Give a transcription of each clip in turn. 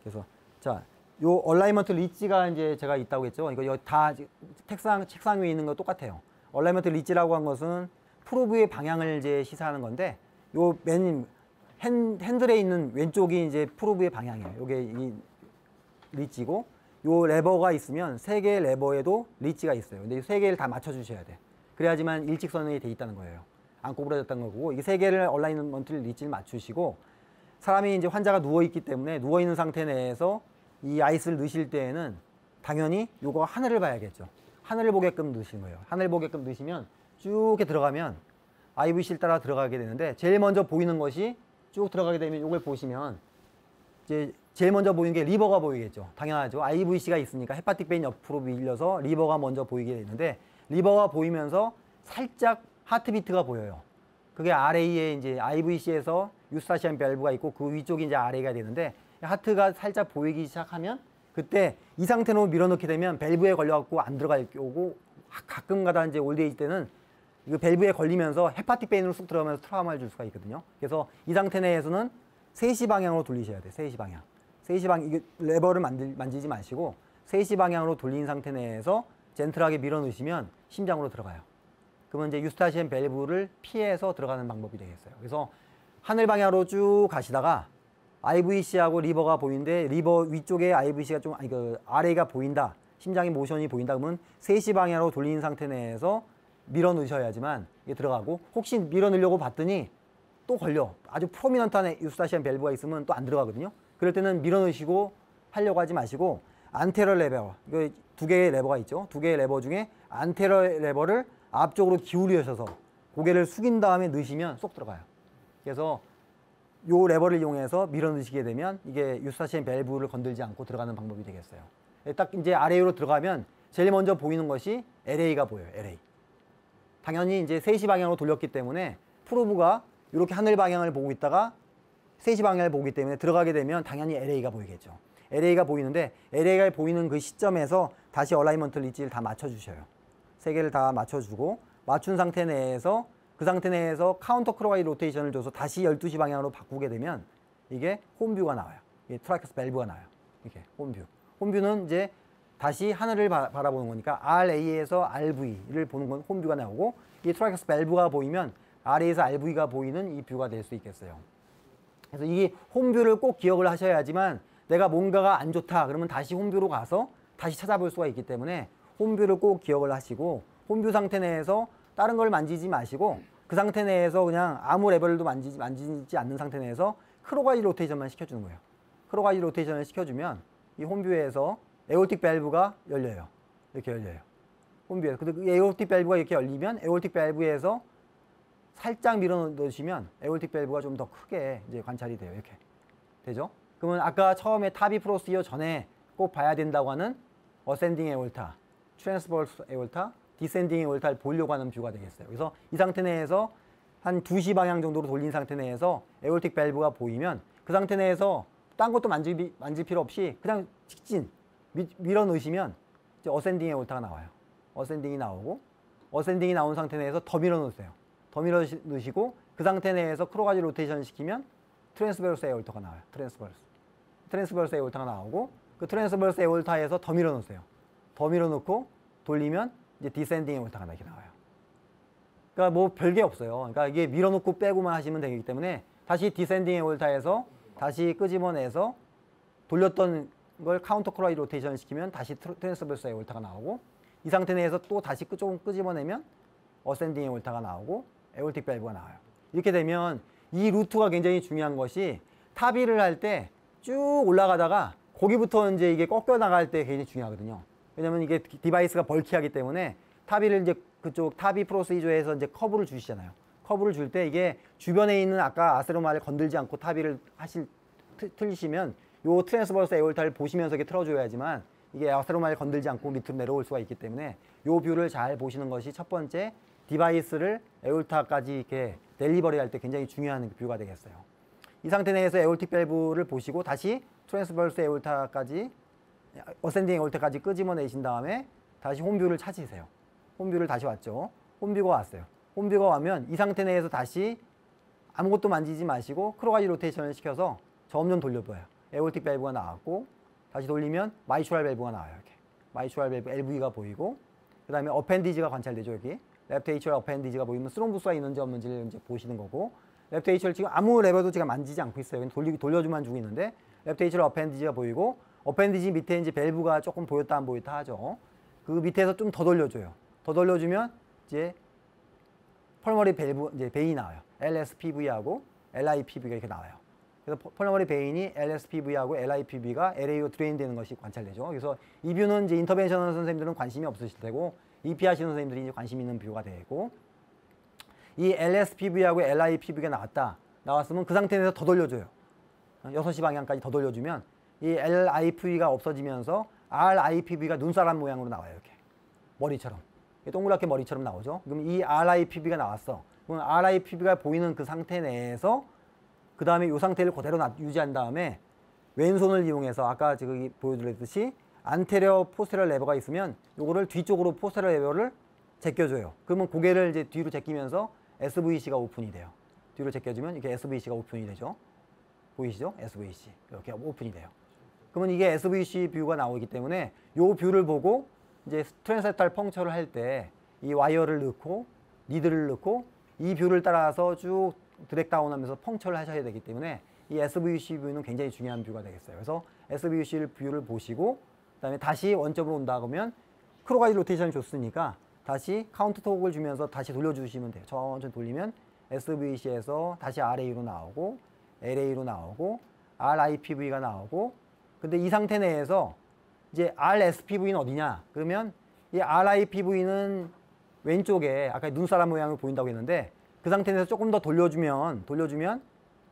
그래서 자, 요 얼라이먼트 리지가 이제 제가 있다고 했죠. 이거 다 책상 위에 있는 거 똑같아요. 얼라이먼트 리지라고 한 것은 프로브의 방향을 이제 시사하는 건데, 요 맨 핸들에 있는 왼쪽이 이제 프로브의 방향이에요. 요게 이 리지고, 요 레버가 있으면 세 개의 레버에도 리지가 있어요. 근데 이 세 개를 다 맞춰 주셔야 돼. 그래야지만 일직선이 돼 있다는 거예요. 안 꼬부라졌다는 거고, 이 세 개를 얼라이먼트 리지를 맞추시고, 사람이 이제 환자가 누워 있기 때문에 누워 있는 상태 내에서 이 아이스를 넣으실 때에는 당연히 요거 하늘을 봐야겠죠. 하늘을 보게끔 넣으시는 거예요. 하늘 보게끔 넣으시면 쭉 이렇게 들어가면 IVC를 따라 들어가게 되는데, 제일 먼저 보이는 것이 쭉 들어가게 되면 요걸 보시면 이제 제일 먼저 보이는 게 리버가 보이겠죠. 당연하죠. IVC가 있으니까 헤파틱 베인 옆으로 밀려서 리버가 먼저 보이게 되는데, 리버가 보이면서 살짝 하트비트가 보여요. 그게 RA에 이제 IVC에서 유스타시안 밸브가 있고 그 위쪽이 이제 RA가 되는데, 하트가 살짝 보이기 시작하면 그때 이 상태로 밀어넣게 되면 밸브에 걸려갖고 안 들어갈 경우고, 가끔 가다 이제 올드에이지 때는 이거 밸브에 걸리면서 헤파틱 베인으로 쑥 들어가면서 트라우마를 줄 수가 있거든요. 그래서 이 상태 내에서는 3시 방향으로 돌리셔야 돼요. 3시 방향. 3시 방향, 이게 레버를 만지지 마시고 3시 방향으로 돌린 상태 내에서 젠틀하게 밀어 넣으시면 심장으로 들어가요. 그러면 이제 유스타시안 밸브를 피해서 들어가는 방법이 되겠어요. 그래서 하늘 방향으로 쭉 가시다가 IVC하고 리버가 보이는데, 리버 위쪽에 IVC가 좀, RA가 보인다, 심장의 모션이 보인다, 그러면 3시 방향으로 돌린 상태 내에서 밀어 넣으셔야지만 이게 들어가고, 혹시 밀어 넣으려고 봤더니 또 걸려, 아주 프로미넌트한 유스타시안 밸브가 있으면 또 안 들어가거든요. 그럴 때는 밀어 넣으시고 하려고 하지 마시고, 안테러 레버, 이거 두 개의 레버가 있죠. 두 개의 레버 중에 안테러 레버를 앞쪽으로 기울이셔서 고개를 숙인 다음에 넣으시면 쏙 들어가요. 그래서 요 레버를 이용해서 밀어 넣으시게 되면 이게 유스타시안 밸브를 건들지 않고 들어가는 방법이 되겠어요. 딱 이제 RA로 들어가면 제일 먼저 보이는 것이 LA가 보여요. LA. 당연히 이제 3시 방향으로 돌렸기 때문에 프로브가 이렇게 하늘 방향을 보고 있다가 3시 방향을 보기 때문에 들어가게 되면 당연히 LA가 보이겠죠. LA가 보이는데, LA가 보이는 그 시점에서 다시 얼라이먼트 리지를 다 맞춰주셔요. 세 개를 다 맞춰주고, 맞춘 상태 내에서 그 상태 내에서 카운터 크로와이 로테이션을 줘서 다시 12시 방향으로 바꾸게 되면 이게 홈뷰가 나와요. 이게 트라이커스 밸브가 나와요. 이렇게 홈뷰. 홈뷰는 이제 다시 하늘을 바라보는 거니까 RA에서 RV를 보는 건 홈뷰가 나오고, 이 트라이커스 밸브가 보이면 RA에서 RV가 보이는 이 뷰가 될 수 있겠어요. 그래서 이 홈뷰를 꼭 기억을 하셔야지만, 내가 뭔가가 안 좋다 그러면 다시 홈뷰로 가서 다시 찾아볼 수가 있기 때문에 홈뷰를 꼭 기억을 하시고, 홈뷰 상태 내에서 다른 걸 만지지 마시고, 그 상태 내에서 그냥 아무 레벨도 만지지 않는 상태 내에서 크로가지 로테이션만 시켜주는 거예요. 크로가지 로테이션을 시켜주면 이 홈뷰에서 에올틱 밸브가 열려요. 이렇게 열려요. 홈뷰에서. 근데 에올틱 밸브가 이렇게 열리면 에올틱 밸브에서 살짝 밀어 넣으시면 에올틱 밸브가 좀 더 크게 이제 관찰이 돼요. 이렇게 되죠? 그러면 아까 처음에 타비 프로시어 전에 꼭 봐야 된다고 하는 어센딩 에올타, 트랜스버스 에올타, 디센딩 에올타를 보려고 하는 뷰가 되겠어요. 그래서 이 상태 내에서 한 2시 방향 정도로 돌린 상태 내에서 에올틱 밸브가 보이면 그 상태 내에서 딴 것도 만질 필요 없이 그냥 직진 밀어 넣으시면 이제 어센딩 에올타가 나와요. 어센딩이 나오고, 어센딩이 나온 상태 내에서 더 밀어 넣으세요. 더 밀어 넣으시고 그 상태 내에서 크로가지 로테이션 시키면 트랜스버스 에올타가 나와요. 트랜스버스 에올타가 나오고, 그 트랜스버스 에올타에서 더 밀어 넣으세요. 더 밀어 넣고 돌리면 이제 디센딩 에올타가 이렇게 나와요. 그러니까 뭐 별게 없어요. 그러니까 이게 밀어 넣고 빼고만 하시면 되기 때문에 다시 디센딩 에올타에서 다시 끄집어내서 돌렸던 걸 카운터 크로가지 로테이션 시키면 다시 트랜스버스 에올타가 나오고, 이 상태 내에서 또 다시 조금 끄집어내면 어센딩 에올타가 나오고 에올틱 밸브가 나와요. 이렇게 되면 이 루트가 굉장히 중요한 것이, 타비를 할 때 쭉 올라가다가 거기부터 이제 이게 꺾여 나갈 때 굉장히 중요하거든요. 왜냐면 이게 디바이스가 벌키하기 때문에 타비를 이제 그쪽 타비 프로시저에서 이제 커브를 주시잖아요. 커브를 줄 때 이게 주변에 있는 아까 아세로마를 건들지 않고 타비를 틀리시면 요 트랜스버스 에올타를 보시면서 이렇게 틀어줘야지만 이게 아세로마를 건들지 않고 밑으로 내려올 수가 있기 때문에 요 뷰를 잘 보시는 것이 첫 번째, 디바이스를 에올타까지 이렇게 델리버리 할 때 굉장히 중요한 뷰가 되겠어요. 이 상태 내에서 에올틱 밸브를 보시고 다시 트랜스버스 에올타까지, 어센딩 에올타까지 끄집어내신 다음에 다시 홈뷰를 찾으세요. 홈뷰를 다시 왔죠. 홈뷰가 왔어요. 홈뷰가 와면 이 상태 내에서 다시 아무것도 만지지 마시고 크로가지 로테이션을 시켜서 점점 돌려봐요. 에올틱 밸브가 나왔고, 다시 돌리면 마이추럴 밸브가 나와요. 이렇게 마이추럴 밸브 LV가 보이고, 그 다음에 어펜디지가 관찰되죠. 여기 레프트 에이추럴 어펜디지가 보이면 스롬부스가 있는지 없는지를 이제 보시는 거고, 레프트 에이추럴 지금 아무 레버도 제가 만지지 않고 있어요. 그냥 돌려주만 주고 있는데 레프트 에이추럴 어펜디지가 보이고, 어펜디지 밑에 이제 밸브가 조금 보였다 안 보였다 하죠. 그 밑에서 좀 더 돌려줘요. 더 돌려주면 이제 펄머리 밸브 이제 베인이 나와요. LSPV하고 LIPV가 이렇게 나와요. 그래서 펄머리 베인이 LSPV하고 LIPV가 LA로 드레인 되는 것이 관찰되죠. 그래서 이 뷰는 이제 인터벤셔널 선생님들은 관심이 없으실 테고, EP 하시는 선생님들이 이제 관심 있는 뷰가 되고, 이 LSPV하고 LIPV가 나왔으면 그 상태에서 더 돌려줘요. 6시 방향까지 더 돌려주면 이 LIPV가 없어지면서 RIPV가 눈사람 모양으로 나와요. 이렇게 머리처럼 동그랗게 머리처럼 나오죠. 그럼 이 RIPV가 나왔어. 그럼 RIPV가 보이는 그 상태 내에서 그 다음에 이 상태를 그대로 유지한 다음에 왼손을 이용해서 아까 저기 보여드렸듯이 안테리어 포스테리어 레버가 있으면 요거를 뒤쪽으로 포스테리어 레버를 제껴줘요. 그러면 고개를 이제 뒤로 제끼면서 SVC가 오픈이 돼요. 뒤로 제껴주면 이렇게 SVC가 오픈이 되죠. 보이시죠? SVC 이렇게 오픈이 돼요. 그러면 이게 SVC 뷰가 나오기 때문에 요 뷰를 보고 이제 트랜세탈 펑처를 할 때 이 와이어를 넣고 니드를 넣고 이 뷰를 따라서 쭉 드랙 다운하면서 펑처를 하셔야 되기 때문에 이 SVC 뷰는 굉장히 중요한 뷰가 되겠어요. 그래서 SVC 뷰를 보시고 그다음에 다시 원점으로 온다 그러면 크로가이즈 로테이션이 좋으니까 다시 카운트 토크를 주면서 다시 돌려주시면 돼요. 천천히 돌리면 SVC에서 다시 RA로 나오고 LA로 나오고 RIPV가 나오고, 근데 이 상태 내에서 이제 RSPV는 어디냐? 그러면 이 RIPV는 왼쪽에 아까 눈사람 모양을 보인다고 했는데 그 상태에서 조금 더 돌려주면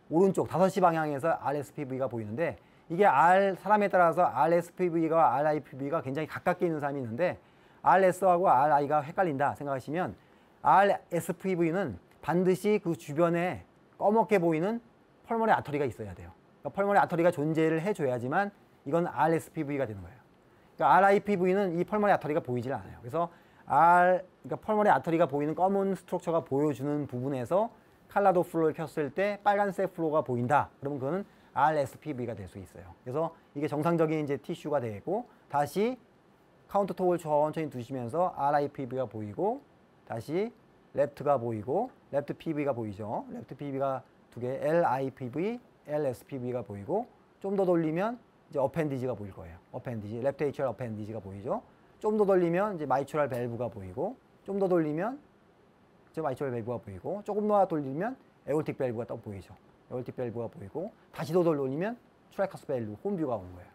오른쪽 5시 방향에서 RSPV가 보이는데, 이게 사람에 따라서 RSPV가 RIPV가 굉장히 가깝게 있는 사람이 있는데 RS하고 RI가 헷갈린다 생각하시면 RSPV는 반드시 그 주변에 검게 보이는 펄머리 아터리가 있어야 돼요. 그러니까 펄머리 아터리가 존재를 해줘야지만 이건 RSPV가 되는 거예요. 그러니까 RIPV는 이 펄머리 아터리가 보이질 않아요. 그래서 그러니까 펄머리 아터리가 보이는 검은 스트럭처가 보여주는 부분에서 칼라도 플로우를 켰을 때 빨간색 플로우가 보인다. 그러면 그거는 RSPV가 될 수 있어요. 그래서 이게 정상적인 이제 티슈가 되고, 다시 카운터 톡을 천천히 두시면서 RIPV가 보이고, 다시 레프트가 보이고, 레프트 PV가 보이죠. 레프트 PV가 두 개, LIPV, LSPV가 보이고, 좀 더 돌리면 이제 어펜디지가 보일 거예요. 어펜디지, 레프트 에이추럴 어펜디지가 보이죠. 좀 더 돌리면 이제 마이추럴 밸브가 보이고, 좀 더 돌리면 이제 마이추럴 밸브가 보이고, 조금 더 돌리면 에올틱 밸브가 딱 보이죠. 에올틱 밸브가 보이고, 다시 더 돌리면 트래커스 밸브, 홈뷰가 오는 거예요.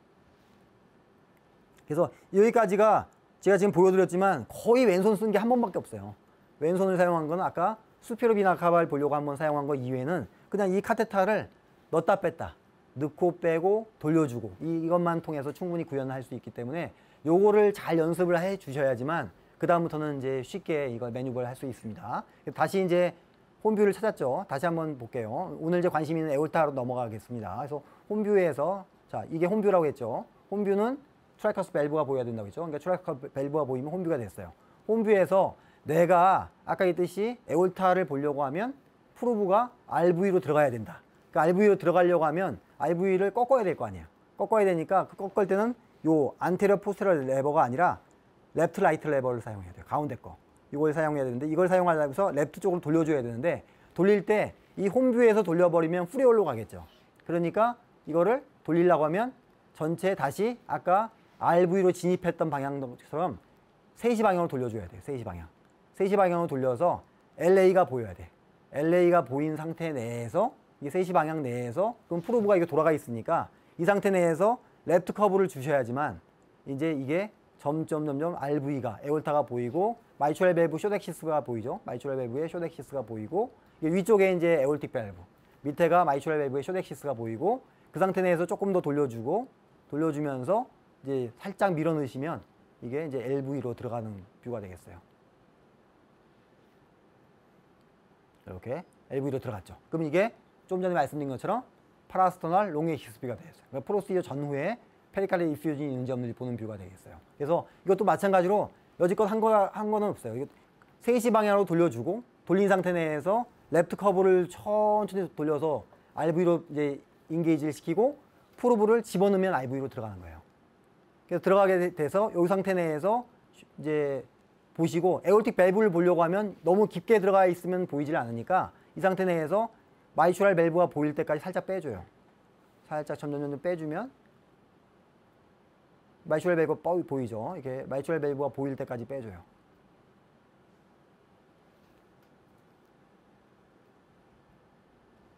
그래서 여기까지가 제가 지금 보여드렸지만 거의 왼손 쓴 게 한 번밖에 없어요. 왼손을 사용한 건 아까 수피로 비나카발 보려고 한번 사용한 거 이외에는 그냥 이 카테타를 넣었다 뺐다, 넣고 빼고 돌려주고 이것만 통해서 충분히 구현할 수 있기 때문에 요거를 잘 연습을 해 주셔야지만 그 다음부터는 이제 쉽게 이걸 매뉴벌 할 수 있습니다. 다시 이제 홈뷰를 찾았죠. 다시 한번 볼게요. 오늘 이제 관심 있는 에올타로 넘어가겠습니다. 그래서 홈뷰에서, 자, 이게 홈뷰라고 했죠. 홈뷰는 트래커스 밸브가 보여야 된다고 했죠. 그러니까 트래커스 밸브가 보이면 홈뷰가 됐어요. 홈뷰에서 내가 아까 했듯이 에올타를 보려고 하면 프로브가 RV로 들어가야 된다. 그러니까 RV로 들어가려고 하면 RV를 꺾어야 될 거 아니야. 꺾어야 되니까 그 꺾을 때는 요 안테리어 포스테리어 레버가 아니라 레프트 라이트 레버를 사용해야 돼요. 가운데 거. 이걸 사용해야 되는데 이걸 사용하려고 해서 레프트 쪽으로 돌려줘야 되는데, 돌릴 때 이 홈뷰에서 돌려버리면 프리홀로 가겠죠. 그러니까 이거를 돌리려고 하면 전체 다시 아까 RV로 진입했던 방향처럼 3시 방향으로 돌려줘야 돼요. 3시 방향. 3시 방향으로 돌려서 LA가 보여야 돼. LA가 보인 상태 내에서, 이 3시 방향 내에서, 그럼 프로브가 이거 돌아가 있으니까 이 상태 내에서 레프트 커브를 주셔야지만 이제 이게 점점 RV가, 에올타가 보이고, 마이추럴 밸브 쇼덱시스가 보이죠. 마이추럴 밸브의 쇼덱시스가 보이고, 위쪽에 이제 에올틱 밸브, 밑에가 마이추럴 밸브의 쇼덱시스가 보이고, 그 상태 내에서 조금 더 돌려주면서 이제 살짝 밀어 넣으시면 이게 이제 LV로 들어가는 뷰가 되겠어요. 이렇게 LV로 들어갔죠. 그럼 이게 좀 전에 말씀드린 것처럼 파라스토널 롱엑시스뷰가 되겠어요. 그러니까 프로시저 전후에 페리칼리 이퓨전이 있는지 없는지 보는 뷰가 되겠어요. 그래서 이것도 마찬가지로 여지껏 한 거는 없어요. 이거 3시 방향으로 돌려주고, 돌린 상태 내에서 레프트 커브를 천천히 돌려서 RV로 이제 인게이지를 시키고, 프로브를 집어넣으면 IV로 들어가는 거예요. 그래서 들어가게 돼서 이 상태 내에서 이제 보시고 에올틱 밸브를 보려고 하면 너무 깊게 들어가 있으면 보이질 않으니까 이 상태 내에서 마이추럴 밸브가 보일 때까지 살짝 빼줘요. 살짝 점점 빼주면 마이추럴 밸브가 보이죠. 이렇게 마이추럴 밸브가 보일 때까지 빼줘요.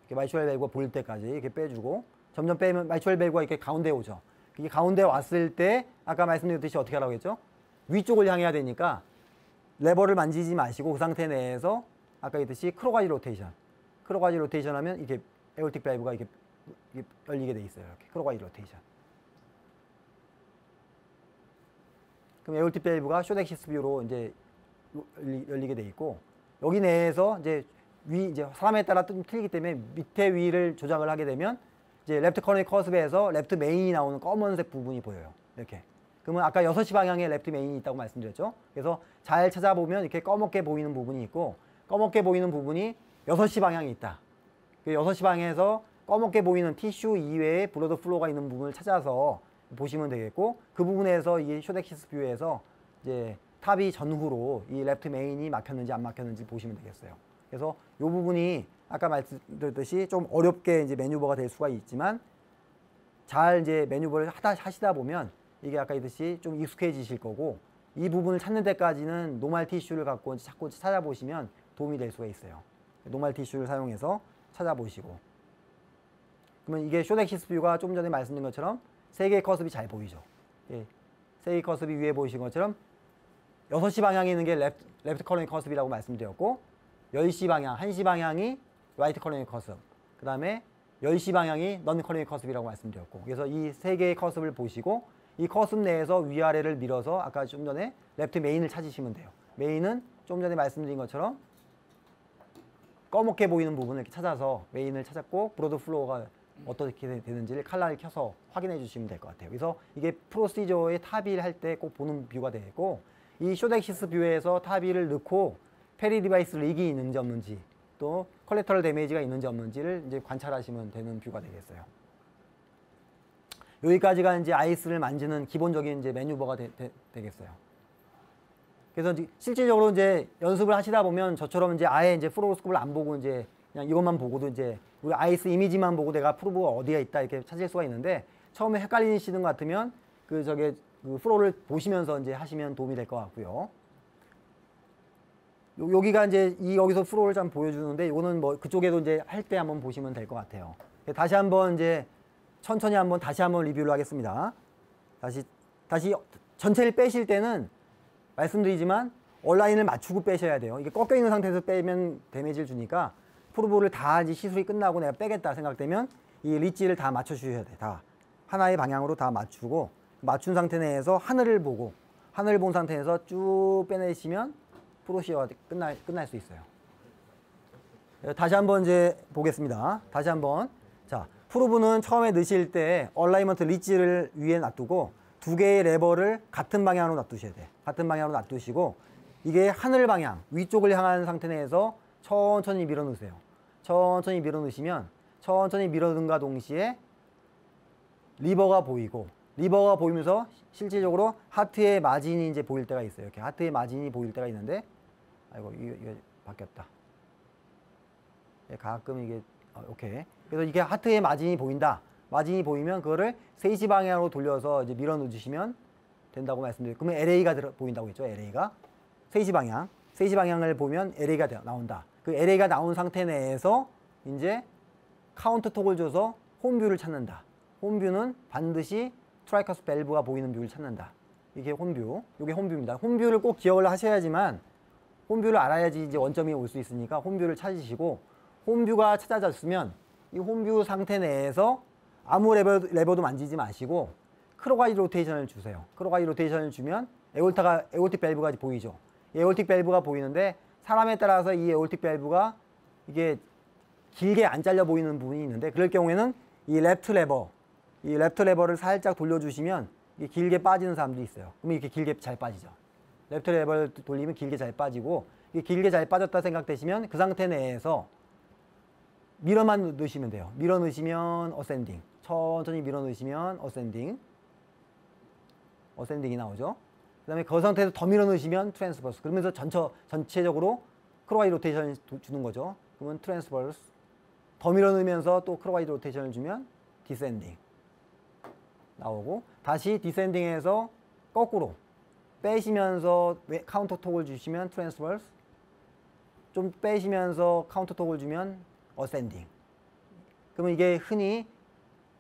이렇게 마이추럴 밸브가 보일 때까지 이렇게 빼주고 점점 빼면 마이추럴 밸브가 이렇게 가운데에 오죠. 이게 가운데 왔을 때 아까 말씀드렸듯이 어떻게 하라고 했죠? 위쪽을 향해야 되니까 레버를 만지지 마시고 그 상태 내에서 아까 했듯이 크로가지 로테이션. 크로가지 로테이션 하면 이렇게 에올틱 밸브가 이렇게 열리게 돼 있어요. 이렇게 크로가지 로테이션. 그럼 에올틱 밸브가 쇼덱시스 뷰로 이제 열리게 돼 있고 여기 내에서 이제 이제 사람에 따라 좀 틀리기 때문에 밑에 위를 조작을 하게 되면 이제 랩트 커널 커스브에서 랩트 메인이 나오는 검은색 부분이 보여요. 이렇게. 그러면 아까 6시 방향에 랩트 메인이 있다고 말씀드렸죠. 그래서 잘 찾아보면 이렇게 검게 보이는 부분이 있고 검게 보이는 부분이 6시 방향이 있다. 그 6시 방향에서 검게 보이는 티슈 이외에 블러드 플로우가 있는 부분을 찾아서 보시면 되겠고 그 부분에서 이 쇼덱시스 뷰에서 이제 탑이 전후로 이 랩트 메인이 막혔는지 안 막혔는지 보시면 되겠어요. 그래서 이 부분이 아까 말씀드렸듯이 좀 어렵게 이제 매뉴버가 될 수가 있지만 잘 이제 매뉴버를 하시다 보면 이게 아까 했듯이 좀 익숙해지실 거고 이 부분을 찾는 데까지는 노멀 티슈를 갖고 자꾸 찾아보시면 도움이 될 수가 있어요. 노멀 티슈를 사용해서 찾아보시고 그러면 이게 쇼덱시스 뷰가 좀 전에 말씀드린 것처럼 세 개의 커습이 잘 보이죠. 예, 세 개의 커습이 위에 보이신 것처럼 6시 방향에 있는 게 랩트 커널 커습이라고 말씀드렸고 10시 방향, 1시 방향이 라이트 커널 커습 그 다음에 10시 방향이 넌 커널 커습이라고 말씀드렸고 그래서 이 세 개의 커습을 보시고 이 커습 내에서 위아래를 밀어서 아까 좀 전에 랩트 메인을 찾으시면 돼요. 메인은 좀 전에 말씀드린 것처럼 검게 보이는 부분을 이렇게 찾아서 메인을 찾았고 브로드 플로어가 어떻게 되는지를 칼라를 켜서 확인해 주시면 될 것 같아요. 그래서 이게 프로시저의 타비를 할 때 꼭 보는 뷰가 되고 이 쇼덱시스 뷰에서 타비를 넣고 페리 디바이스 릭이 있는지 없는지 또 컬렉터럴 데미지가 있는지 없는지를 이제 관찰하시면 되는 뷰가 되겠어요. 여기까지가 이제 아이스를 만지는 기본적인 이제 매뉴버가 되겠어요. 그래서 이제 실질적으로 이제 연습을 하시다 보면 저처럼 이제 아예 이제 프로스코프를 안 보고 이제 그냥 이것만 보고도 이제 우리 아이스 이미지만 보고 내가 프로브가 어디에 있다 이렇게 찾을 수가 있는데 처음에 헷갈리시는 것 같으면 그 프로를 보시면서 이제 하시면 도움이 될 것 같고요. 여기가 이제 여기서 프로를 좀 보여주는데 이거는 뭐 그쪽에도 이제 할 때 한번 보시면 될 것 같아요. 다시 한번 이제 천천히 다시 한번 리뷰를 하겠습니다. 다시 전체를 빼실 때는 말씀드리지만 얼라인을 맞추고 빼셔야 돼요. 이게 꺾여 있는 상태에서 빼면 데미지를 주니까 프로브를 다 이제 시술이 끝나고 내가 빼겠다 생각되면 이 리치를 다 맞춰 주셔야 돼. 다 하나의 방향으로 다 맞추고 맞춘 상태 내에서 하늘을 본 상태에서 쭉 빼내시면 프로시어가 끝날 수 있어요. 다시 한번 이제 보겠습니다. 다시 한번. 자, 프로브는 처음에 넣으실 때 얼라이먼트 리치를 위에 놔두고 두 개의 레버를 같은 방향으로 놔두셔야 돼. 같은 방향으로 놔두시고 이게 하늘 방향, 위쪽을 향한 상태 내에서 천천히 밀어 넣으세요. 천천히 밀어 넣으시면 천천히 밀어 넣은과 동시에 리버가 보이면서 실질적으로 하트의 마진이 이제 보일 때가 있어요. 이렇게 하트의 마진이 보일 때가 있는데 아이고 이거 바뀌었다. 가끔 이게 오케이. 그래서 이게 하트의 마진이 보인다. 마진이 보이면 그거를 3시 방향으로 돌려서 이제 밀어 넣으시면 된다고 말씀드려요. 그러면 LA가 보인다고 했죠. LA가 3시 방향. 3시 방향을 보면 LA가 나온다. 그 LA가 나온 상태 내에서 이제 카운트 톡을 줘서 홈뷰를 찾는다. 홈뷰는 반드시 트라이커스 밸브가 보이는 뷰를 찾는다. 이게 홈뷰. 이게 홈뷰입니다. 홈뷰를 꼭 기억을 하셔야지만 홈뷰를 알아야지 이제 원점이 올 수 있으니까 홈뷰를 찾으시고 홈뷰가 찾아졌으면 이 홈뷰 상태 내에서 아무 레버도 만지지 마시고 크로가지 로테이션을 주세요. 크로가지 로테이션을 주면 에올틱 밸브가 보이죠. 이 에올틱 밸브가 보이는데 사람에 따라서 이 에올틱 밸브가 이게 길게 안 잘려 보이는 부분이 있는데 그럴 경우에는 이 랩트 레버를 살짝 돌려주시면 이게 길게 빠지는 사람도 있어요. 그러면 이렇게 길게 잘 빠지죠. 랩트 레버를 돌리면 길게 잘 빠지고 이게 길게 잘 빠졌다 생각되시면 그 상태 내에서 밀어만 넣으시면 돼요. 밀어 넣으시면 어센딩. 천천히 밀어넣으시면 어센딩이 나오죠. 그 다음에 그 상태에서 더 밀어넣으시면 트랜스버스. 그러면서 전체적으로 크로와이드 로테이션을 주는 거죠. 그러면 트랜스버스. 더 밀어넣으면서 또 크로와이드 로테이션을 주면 디센딩 나오고, 다시 디센딩에서 거꾸로 빼시면서 카운터 톡을 주시면 트랜스버스, 좀 빼시면서 카운터 톡을 주면 어센딩. 그러면 이게 흔히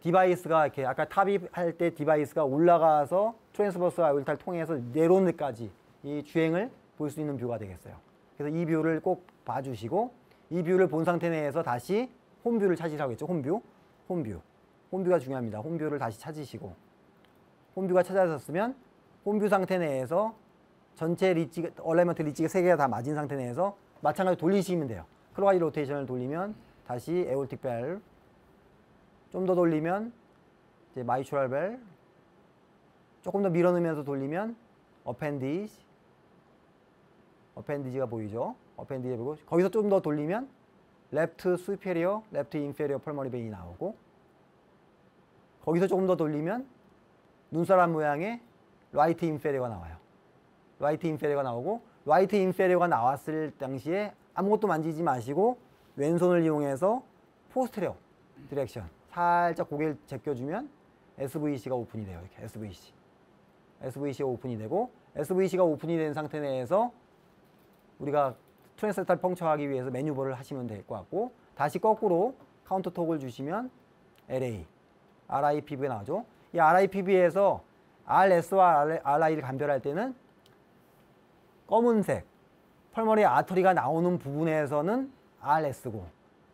디바이스가 이렇게 아까 탑입할 때 디바이스가 올라가서 트랜스버스와 아울타를 통해서 내려오는 데까지 이 주행을 볼 수 있는 뷰가 되겠어요. 그래서 이 뷰를 꼭 봐주시고, 이 뷰를 본 상태 내에서 다시 홈뷰를 찾으라고 했죠. 홈뷰가 중요합니다. 홈뷰를 다시 찾으시고, 홈뷰가 찾아졌으면 홈뷰 상태 내에서 전체 리치, 얼라이먼트 리치가 3개가 다 맞은 상태 내에서 마찬가지로 돌리시면 돼요. 크로와이드 로테이션을 돌리면 다시 에올틱 밸브, 좀 더 돌리면 이제 마이트럴 밸브, 조금 더 밀어넣으면서 돌리면 어펜디지가 보이죠. 어펜디지 보고, 거기서 좀 더 돌리면 레프트 수페리어, 레프트 인페리어 펄머리 베인이 나오고, 거기서 조금 더 돌리면 눈사람 모양의 라이트 인페리어가 나와요. 라이트 인페리어가 나오고, 라이트 인페리어가 나왔을 당시에 아무것도 만지지 마시고 왼손을 이용해서 포스트레어 디렉션 살짝 고개를 제껴주면 SVC가 오픈이 돼요. 이렇게 SVC가 오픈이 되고, SVC가 오픈이 된 상태 내에서 우리가 트랜스레탈 펑처하기 위해서 매뉴버를 하시면 될 것 같고, 다시 거꾸로 카운터 톡을 주시면 RIPV가 나오죠. 이 RIPV에서 RS와 RI를 감별할 때는 검은색 펄머리 아터리가 나오는 부분에서는 RS고,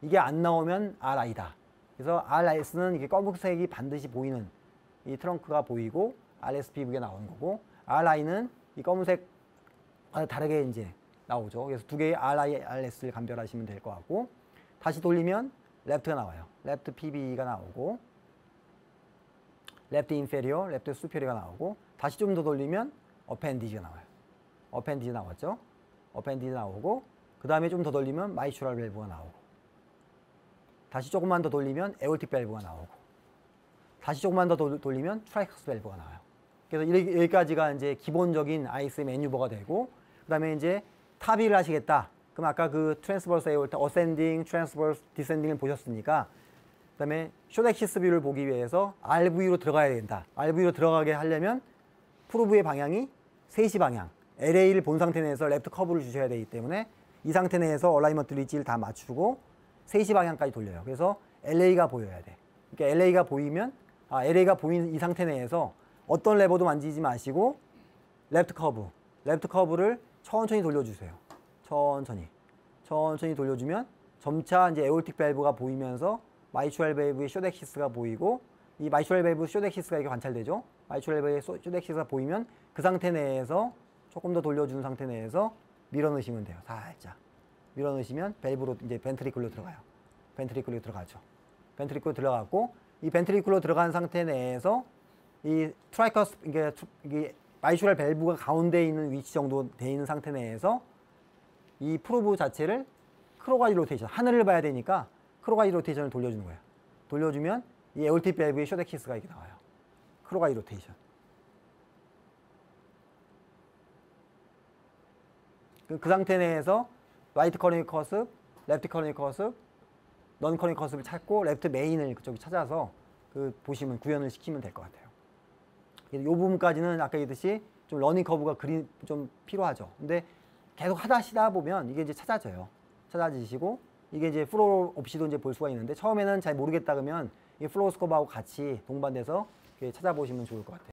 이게 안 나오면 RI다. 그래서 RS는 이게 검은색이 반드시 보이는 이 트렁크가 보이고 RSPV가 나오는 거고, RI는 이 검은색 다르게 이제 나오죠. 그래서 두 개의 RI, RS를 감별하시면 될 것 같고, 다시 돌리면 레프트가 나와요. 레프트 PV가 나오고, 레프트 인페리어, 레프트 수페리어가 나오고, 다시 좀 더 돌리면 어펜디지가 나와요. 어펜디지 나왔죠. 어펜디지 나오고, 그 다음에 좀 더 돌리면 마이트럴 밸브가 나오고, 다시 조금만 더 돌리면 에올틱 밸브가 나오고, 다시 조금만 더 돌리면 트라이커스 밸브가 나와요. 그래서 여기까지가 이제 기본적인 IC 매뉴버가 되고, 그 다음에 이제 탑입을 하시겠다. 그럼 아까 그 트랜스버스 에올타, 어센딩, 트랜스버스, 디센딩을 보셨으니까, 그 다음에 숏엑시스 뷰를 보기 위해서 RV로 들어가야 된다. RV로 들어가게 하려면 프로브의 방향이 3시 방향, LA를 본 상태 내에서 레프트 커브를 주셔야 되기 때문에 이 상태 내에서 얼라이먼트 리치를 다 맞추고 3시 방향까지 돌려요. 그래서 LA가 보여야 돼. 그러니까 LA가 보이면, LA가 보이는 이 상태 내에서 어떤 레버도 만지지 마시고 레프트 커브를 천천히 돌려주세요. 천천히 돌려주면 점차 이제 에올틱 밸브가 보이면서 마이트럴 밸브의 숏엑시스가 보이고, 이 마이트럴 밸브 숏엑시스가 이렇게 관찰되죠. 마이트럴 밸브의 숏엑시스가 보이면 그 상태 내에서 조금 더 돌려주는 상태 내에서 밀어넣으시면 돼요. 살짝 밀어넣으시면 밸브로 이제 벤트리클로 들어가요. 벤트리클로 들어가죠. 벤트리클로 들어갔고, 이 벤트리클로 들어간 상태 내에서 이 트라이커스, 이게 마이트럴 밸브가 가운데 있는 위치 정도 돼 있는 상태 내에서 이 프로브 자체를 크로가이드 로테이션, 하늘을 봐야 되니까 크로가이드 로테이션을 돌려주는 거예요. 돌려주면 이 에올틱 밸브의 숏엑시스가 이렇게 나와요. 크로가이드 로테이션. 그 상태 내에서 라이트 커닝 커습, 레프트 커닝 커습, 넌 커닝 커습을 찾고 레프트 메인을 그쪽에 찾아서 보시면 구현을 시키면 될 것 같아요. 이 부분까지는 아까 얘기했듯이 좀 러닝 커브가 좀 필요하죠. 근데 계속 하시다 보면 이게 이제 찾아지시고, 이게 이제 플로우 없이도 이제 볼 수가 있는데, 처음에는 잘 모르겠다 그러면 이 플로우스코프하고 같이 동반돼서 찾아보시면 좋을 것 같아요.